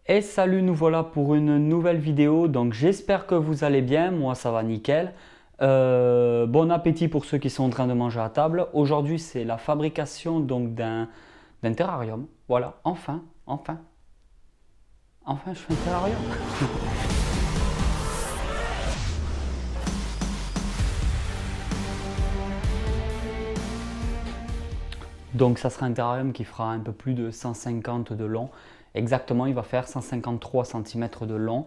Et salut, nous voilà pour une nouvelle vidéo. Donc j'espère que vous allez bien, moi ça va nickel. Bon appétit pour ceux qui sont en train de manger à table. Aujourd'hui c'est la fabrication donc d'un terrarium. Voilà, enfin je fais un terrarium. Donc ça sera un terrarium qui fera un peu plus de 150 de long. Exactement, il va faire 153 cm de long.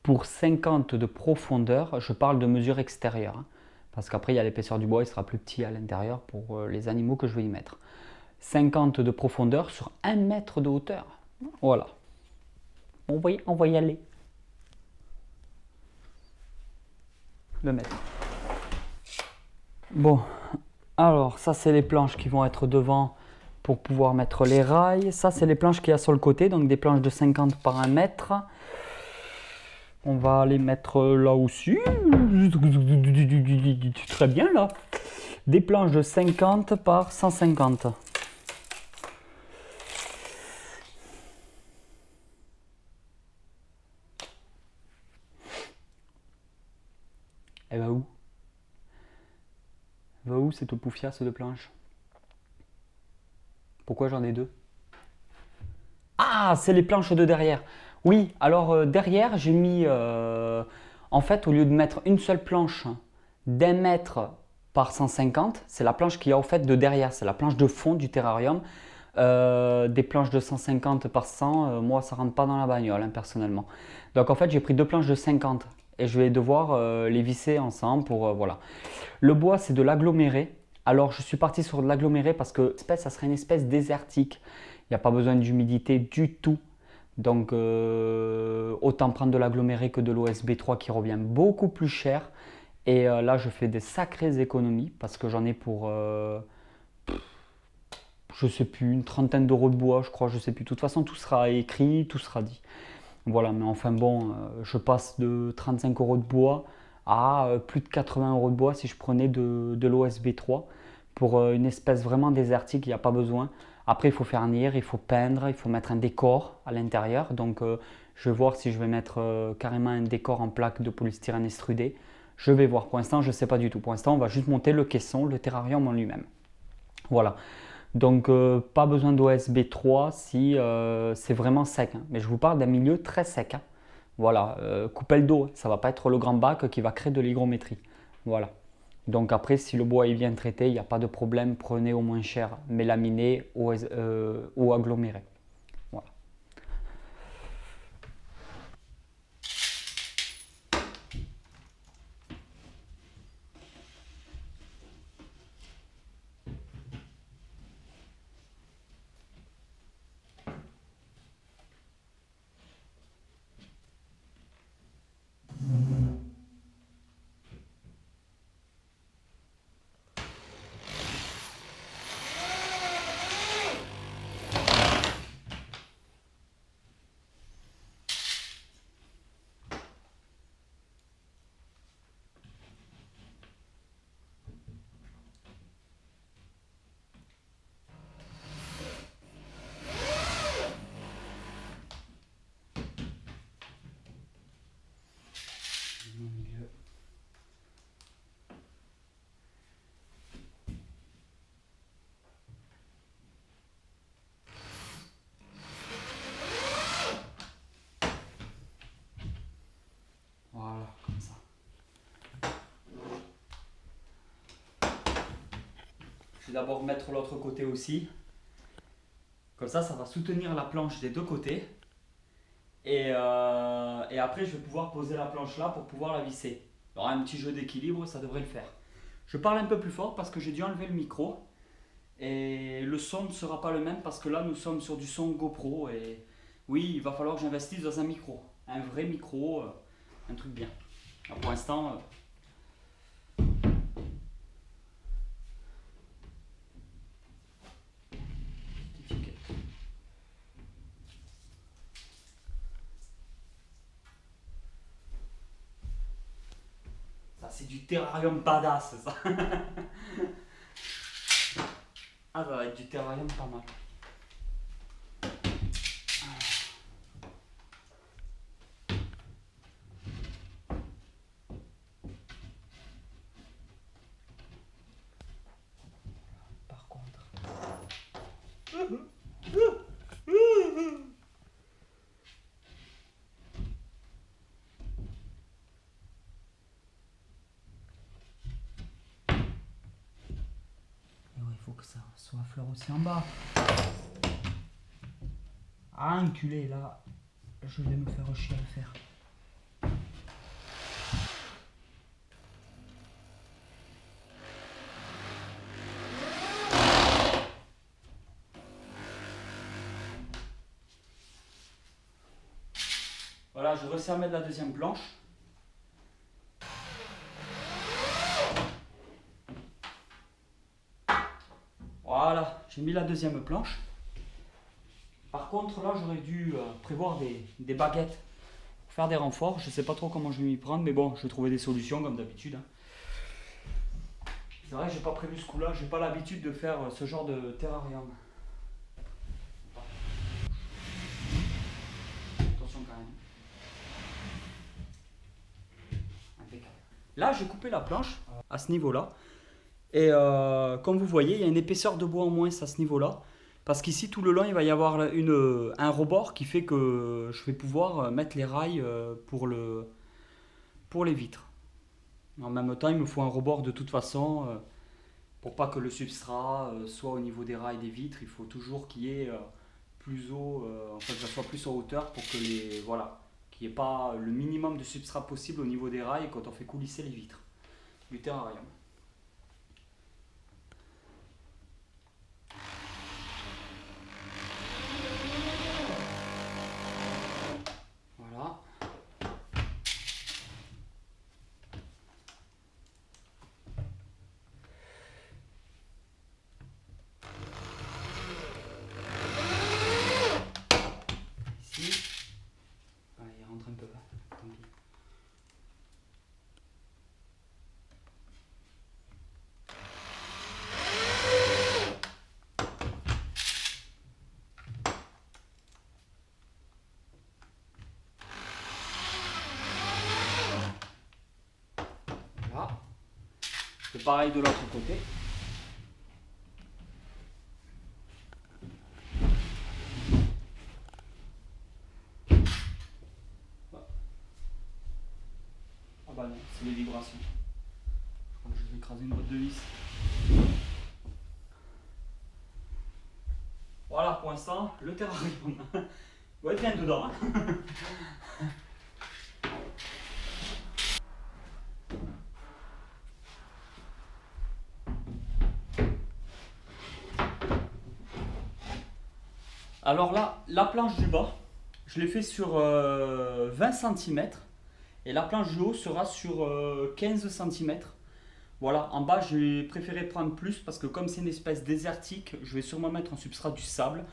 Pour 50 de profondeur, je parle de mesure extérieure, hein, parce qu'après il y a l'épaisseur du bois, il sera plus petit à l'intérieur pour les animaux que je vais y mettre. 50 de profondeur sur 1 mètre de hauteur. Voilà. On va y aller. Le mètre. Bon, alors ça c'est les planches qui vont être devant pour pouvoir mettre les rails. Ça c'est les planches qu'il y a sur le côté, donc des planches de 50 par 1 mètre. On va les mettre là aussi. Très bien là. Des planches de 50 par 150. Elle va où? Elle va où cette poufiasse de planches? Pourquoi j'en ai deux? Ah, c'est les planches de derrière. Oui, alors derrière, j'ai mis, en fait, au lieu de mettre une seule planche d'1 mètre par 150, c'est la planche qu'il y a au fait de derrière, c'est la planche de fond du terrarium. Des planches de 150 par 100, moi, ça rentre pas dans la bagnole, hein, personnellement. Donc, en fait, j'ai pris deux planches de 50 et je vais devoir les visser ensemble pour, voilà. Le bois, c'est de l'aggloméré. Alors, je suis parti sur de l'aggloméré parce que ça serait une espèce désertique. Il n'y a pas besoin d'humidité du tout. Donc, autant prendre de l'aggloméré que de l'OSB 3 qui revient beaucoup plus cher. Et là, je fais des sacrées économies parce que j'en ai pour, je sais plus, une trentaine d'euros de bois, je crois, je sais plus. De toute façon, tout sera écrit, tout sera dit. Voilà, mais enfin bon, je passe de 35 euros de bois à plus de 80 euros de bois si je prenais de l'OSB 3 pour une espèce vraiment désertique, il n'y a pas besoin. Après, il faut vernir, il faut peindre, il faut mettre un décor à l'intérieur. Donc, je vais voir si je vais mettre carrément un décor en plaque de polystyrène extrudé. Je vais voir. Pour l'instant, je ne sais pas du tout. Pour l'instant, on va juste monter le caisson, le terrarium en lui-même. Voilà. Donc, pas besoin d'OSB 3 si c'est vraiment sec, hein. Mais je vous parle d'un milieu très sec, hein. Voilà, coupelle d'eau, ça ne va pas être le grand bac qui va créer de l'hygrométrie. Voilà. Donc après, si le bois est bien traité, il n'y a pas de problème, prenez au moins cher, mélaminé ou aggloméré. Voilà. Voilà, comme ça. Je vais d'abord mettre l'autre côté aussi. Comme ça va soutenir la planche des deux côtés. Et après, je vais pouvoir poser la planche là pour pouvoir la visser. Il y aura un petit jeu d'équilibre, ça devrait le faire. Je parle un peu plus fort parce que j'ai dû enlever le micro. Et le son ne sera pas le même parce que là, nous sommes sur du son GoPro. Et oui, il va falloir que j'investisse dans un micro. Un vrai micro, un truc bien. Alors pour l'instant, ça c'est du terrarium badass, ça. Ah, ça va être du terrarium pas mal. sur la fleur aussi en bas. Ah, enculé, là, je vais me faire chier à le faire. Voilà, je réussis à mettre la deuxième planche. Voilà, j'ai mis la deuxième planche. Par contre, là, j'aurais dû prévoir des baguettes pour faire des renforts. Je ne sais pas trop comment je vais m'y prendre, mais bon, je vais trouver des solutions comme d'habitude. C'est vrai que j'ai pas prévu ce coup-là, j'ai pas l'habitude de faire ce genre de terrarium. Attention quand même. Impeccable. Là, j'ai coupé la planche à ce niveau-là. Et comme vous voyez, il y a une épaisseur de bois en moins à ce niveau-là. Parce qu'ici, tout le long, il va y avoir un rebord qui fait que je vais pouvoir mettre les rails pour les vitres. En même temps, il me faut un rebord de toute façon. Pour pas que le substrat soit au niveau des rails des vitres, il faut toujours qu'il y ait plus haut, en fait, que ça soit plus en hauteur pour que voilà, qu'il n'y ait pas le minimum de substrat possible au niveau des rails quand on fait coulisser les vitres du terrarium. Voilà. Ici, ah, il rentre un peu, tant pis. Voilà. C'est pareil de l'autre côté. Ah bah non, c'est les vibrations. Je crois que je vais écraser une botte de vis. Voilà pour l'instant, le terrarium. On va être bien dedans. Alors là, la planche du bas, je l'ai fait sur 20 cm et la planche du haut sera sur 15 cm. Voilà, en bas j'ai préféré prendre plus parce que comme c'est une espèce désertique, je vais sûrement mettre en substrat du sable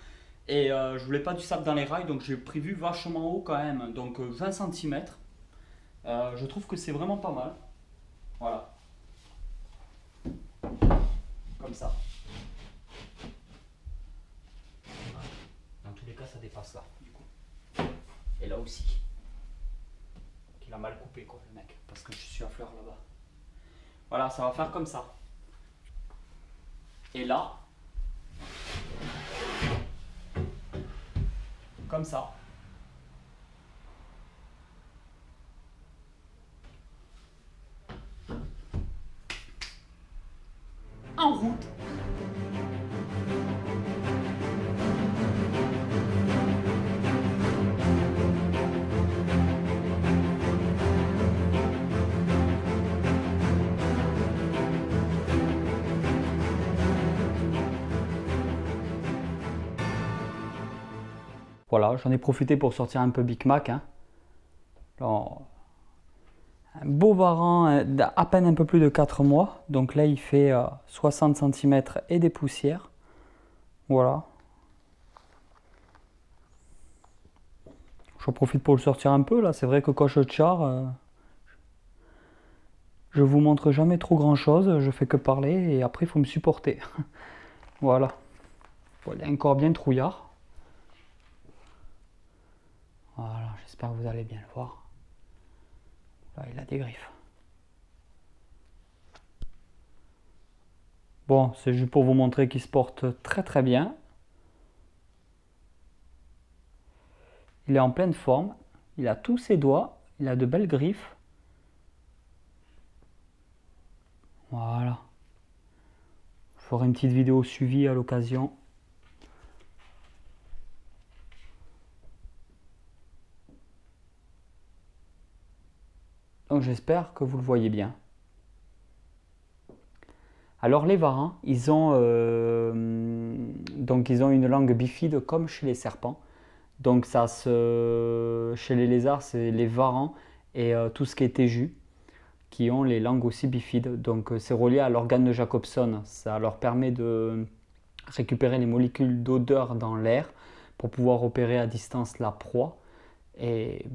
et je voulais pas du sable dans les rails, donc j'ai prévu vachement haut quand même, donc 20 cm. Je trouve que c'est vraiment pas mal. Voilà, comme ça. Dans tous les cas, ça dépasse là, du coup. Et là aussi. Il a mal coupé, quoi, le mec, parce que je suis à fleur là-bas. Voilà, ça va faire comme ça. Et là, comme ça. En route. Voilà, j'en ai profité pour sortir un peu Big Mac. Hein. Alors, un beau varan d'à peine un peu plus de 4 mois. Donc là, il fait 60 cm et des poussières. Voilà. J'en profite pour le sortir un peu là. C'est vrai que quand je char, je vous montre jamais trop grand chose. Je fais que parler et après, il faut me supporter. Voilà. Bon, il est encore bien trouillard. Voilà, j'espère que vous allez bien le voir. Là, il a des griffes. Bon, c'est juste pour vous montrer qu'il se porte très très bien. Il est en pleine forme. Il a tous ses doigts. Il a de belles griffes. Voilà. ferai une petite vidéo suivie à l'occasion. Donc j'espère que vous le voyez bien. Alors les varans, ils ont une langue bifide comme chez les serpents. Donc chez les lézards, c'est les varans et tout ce qui est téjus qui ont les langues aussi bifides. Donc c'est relié à l'organe de Jacobson. Ça leur permet de récupérer les molécules d'odeur dans l'air pour pouvoir opérer à distance la proie. Et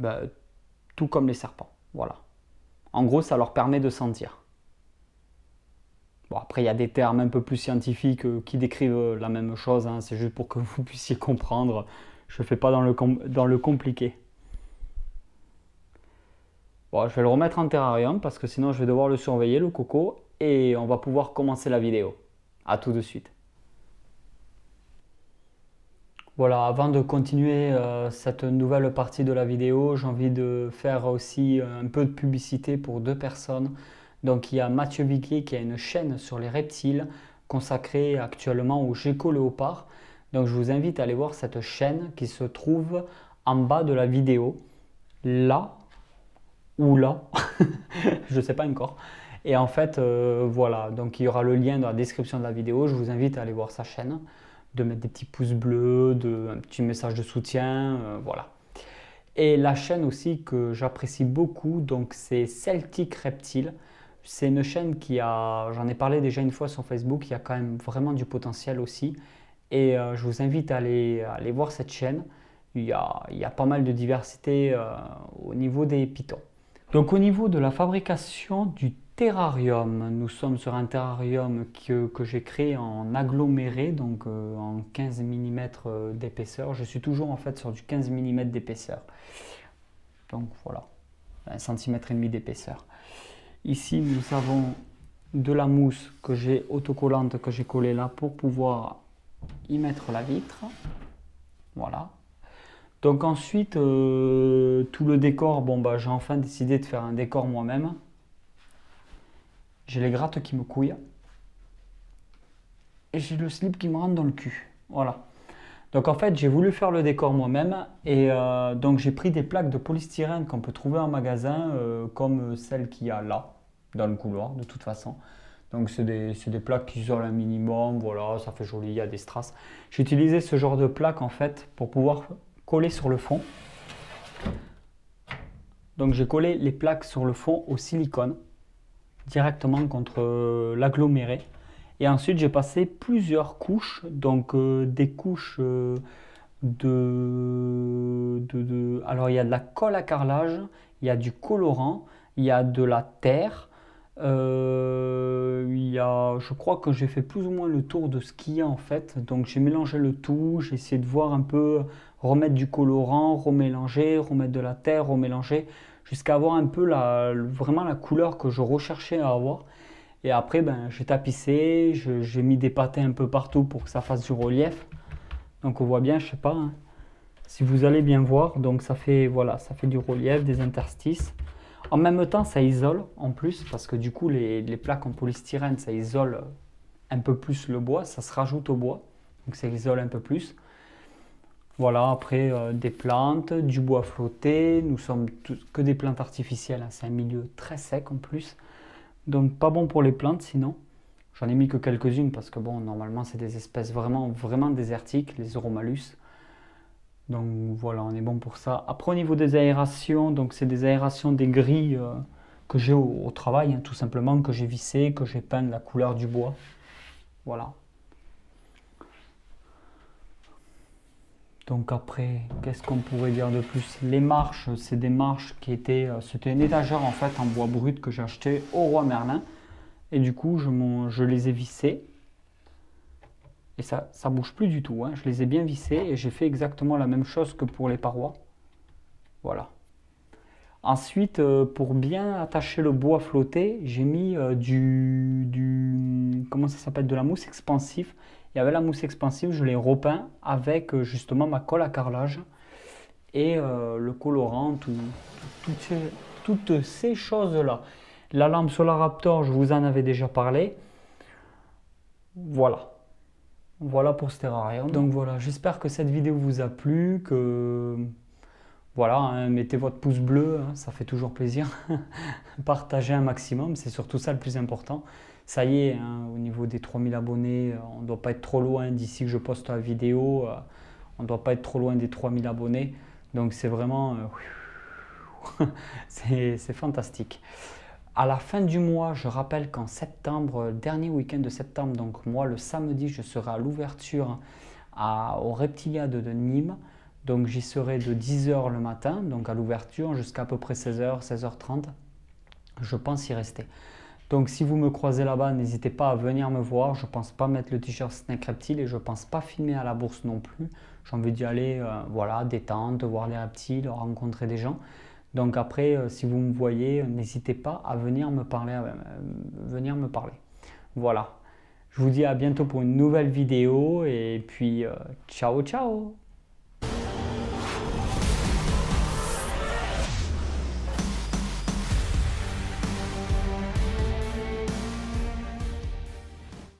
tout comme les serpents. Voilà. En gros, ça leur permet de sentir. Bon, après, il y a des termes un peu plus scientifiques qui décrivent la même chose. Hein. C'est juste pour que vous puissiez comprendre. Je ne fais pas dans le compliqué. Bon, je vais le remettre en terrarium parce que sinon je vais devoir le surveiller, le coco. Et on va pouvoir commencer la vidéo. A tout de suite. Voilà, avant de continuer cette nouvelle partie de la vidéo, j'ai envie de faire aussi un peu de publicité pour deux personnes. Donc il y a Mathieu Viquier qui a une chaîne sur les reptiles consacrée actuellement au gecko léopard. Donc je vous invite à aller voir cette chaîne qui se trouve en bas de la vidéo, là ou là, je ne sais pas encore. Et en fait, voilà, donc il y aura le lien dans la description de la vidéo. Je vous invite à aller voir sa chaîne, de mettre des petits pouces bleus, un petit message de soutien, voilà. Et la chaîne aussi que j'apprécie beaucoup, donc c'est Celtic Reptile. C'est une chaîne qui a, j'en ai parlé déjà une fois sur Facebook, il y a quand même vraiment du potentiel aussi. Et je vous invite à aller voir cette chaîne. Il y a pas mal de diversité au niveau des pitons. Donc au niveau de la fabrication du terrarium, nous sommes sur un terrarium que j'ai créé en aggloméré, donc en 15 mm d'épaisseur. Je suis toujours en fait sur du 15 mm d'épaisseur. Donc voilà, 1,5 cm d'épaisseur. Ici, nous avons de la mousse que j'ai autocollante, que j'ai collée là pour pouvoir y mettre la vitre. Voilà. Donc ensuite, tout le décor, j'ai enfin décidé de faire un décor moi-même. J'ai les grattes qui me couillent. Et j'ai le slip qui me rentre dans le cul. Voilà. Donc en fait, j'ai voulu faire le décor moi-même. Et donc j'ai pris des plaques de polystyrène qu'on peut trouver en magasin, comme celle qu'il y a là, dans le couloir, de toute façon. Donc c'est des plaques qui isolent un minimum, voilà, ça fait joli, il y a des strass. J'ai utilisé ce genre de plaques en fait pour pouvoir coller sur le fond. Donc j'ai collé les plaques sur le fond au silicone, directement contre l'aggloméré. Et ensuite j'ai passé plusieurs couches, donc des couches alors il y a de la colle à carrelage, il y a du colorant, il y a de la terre. Je crois que j'ai fait plus ou moins le tour de ce qu'il y a en fait. Donc j'ai mélangé le tout, j'ai essayé de voir un peu, remettre du colorant, remélanger, remettre de la terre, remélanger, jusqu'à avoir un peu vraiment la couleur que je recherchais à avoir. Et après, j'ai tapissé, j'ai mis des patins un peu partout pour que ça fasse du relief. Donc on voit bien, je sais pas, hein, si vous allez bien voir, donc ça fait, voilà, ça fait du relief, des interstices. En même temps, ça isole en plus, parce que du coup, les plaques en polystyrène, ça isole un peu plus le bois, ça se rajoute au bois, donc ça isole un peu plus. Voilà, après des plantes, du bois flotté, nous sommes que des plantes artificielles, hein. C'est un milieu très sec en plus, donc pas bon pour les plantes sinon. J'en ai mis que quelques-unes parce que bon, normalement c'est des espèces vraiment, vraiment désertiques, les Euromalus. Donc voilà, on est bon pour ça. Après au niveau des aérations, donc c'est des aérations des grilles que j'ai au travail, hein, tout simplement, que j'ai vissé, que j'ai peint de la couleur du bois. Voilà. Donc après, qu'est-ce qu'on pourrait dire de plus? Les marches, c'est des marches qui étaient... C'était une étagère en fait en bois brut que j'ai acheté au Roi Merlin. Et du coup, je les ai vissées. Et ça bouge plus du tout, hein. Je les ai bien vissés et j'ai fait exactement la même chose que pour les parois. Voilà. Ensuite, pour bien attacher le bois flotté, j'ai mis comment ça s'appelle, de la mousse expansive. Et avec la mousse expansive, je l'ai repeint avec justement ma colle à carrelage et le colorant, toutes ces choses-là. La lampe Solaraptor, je vous en avais déjà parlé. Voilà. Voilà pour ce terrarium. Donc voilà, j'espère que cette vidéo vous a plu, que voilà, hein, mettez votre pouce bleu, hein, ça fait toujours plaisir. Partagez un maximum, c'est surtout ça le plus important. Ça y est, hein, au niveau des 3000 abonnés, on ne doit pas être trop loin d'ici que je poste la vidéo. On ne doit pas être trop loin des 3000 abonnés. Donc c'est vraiment... c'est fantastique. À la fin du mois, je rappelle qu'en septembre, dernier week-end de septembre, donc moi le samedi, je serai à l'ouverture au Reptilia de Nîmes. Donc j'y serai de 10h le matin, donc à l'ouverture, jusqu'à à peu près 16h, 16h30. Je pense y rester. Donc si vous me croisez là-bas, n'hésitez pas à venir me voir. Je ne pense pas mettre le t-shirt Snack Reptile et je ne pense pas filmer à la bourse non plus. J'ai envie d'y aller, voilà, détente, voir les reptiles, rencontrer des gens. Donc après, si vous me voyez, n'hésitez pas à venir me parler. Voilà. Je vous dis à bientôt pour une nouvelle vidéo et puis ciao ciao.